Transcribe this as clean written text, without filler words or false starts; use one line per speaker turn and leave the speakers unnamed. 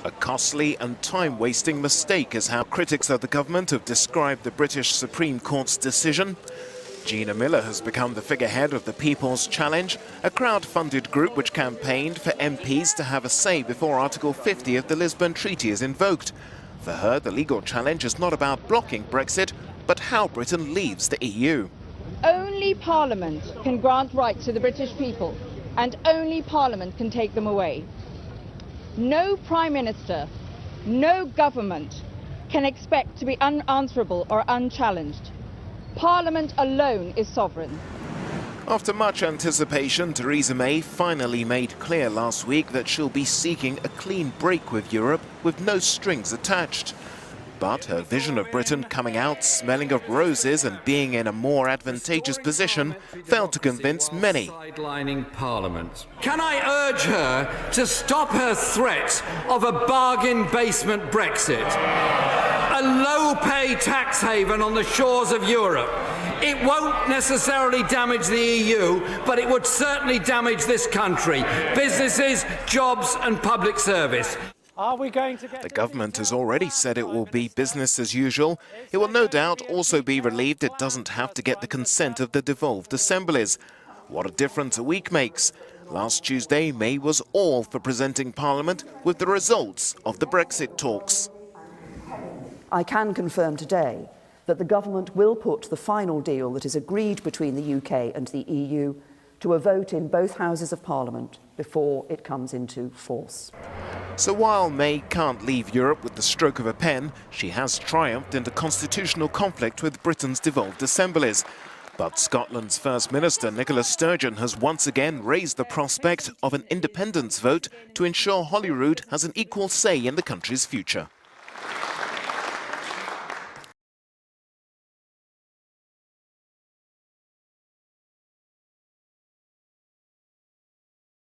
A costly and time-wasting mistake is how critics of the government have described the British Supreme Court's decision. Gina Miller has become the figurehead of the People's Challenge, a crowd-funded group which campaigned for MPs to have a say before Article 50 of the Lisbon Treaty is invoked. For her, the legal challenge is not about blocking Brexit, but how Britain leaves the EU.
Only Parliament can grant rights to the British people, and only Parliament can take them away. No Prime Minister, no government can expect to be unanswerable or unchallenged. Parliament alone is sovereign.
After much anticipation, Theresa May finally made clear last week that she'll be seeking a clean break with Europe with no strings attached. But her vision of Britain coming out smelling of roses and being in a more advantageous position failed to convince many.
Sidelining Parliament. Can I urge her to stop her threat of a bargain basement Brexit? A low-pay tax haven on the shores of Europe. It won't necessarily damage the EU, but it would certainly damage this country. Businesses, jobs and public service.
Are we going to get...
The government has already said it will be business as usual. It will no doubt also be relieved it doesn't have to get the consent of the devolved assemblies. What a difference a week makes. Last Tuesday, May was all for presenting Parliament with the results of the Brexit talks.
I can confirm today that the government will put the final deal that is agreed between the UK and the EU to a vote in both Houses of Parliament before it comes into force.
So while May can't leave Europe with the stroke of a pen, she has triumphed in the constitutional conflict with Britain's devolved assemblies. But Scotland's First Minister Nicola Sturgeon has once again raised the prospect of an independence vote to ensure Holyrood has an equal say in the country's future.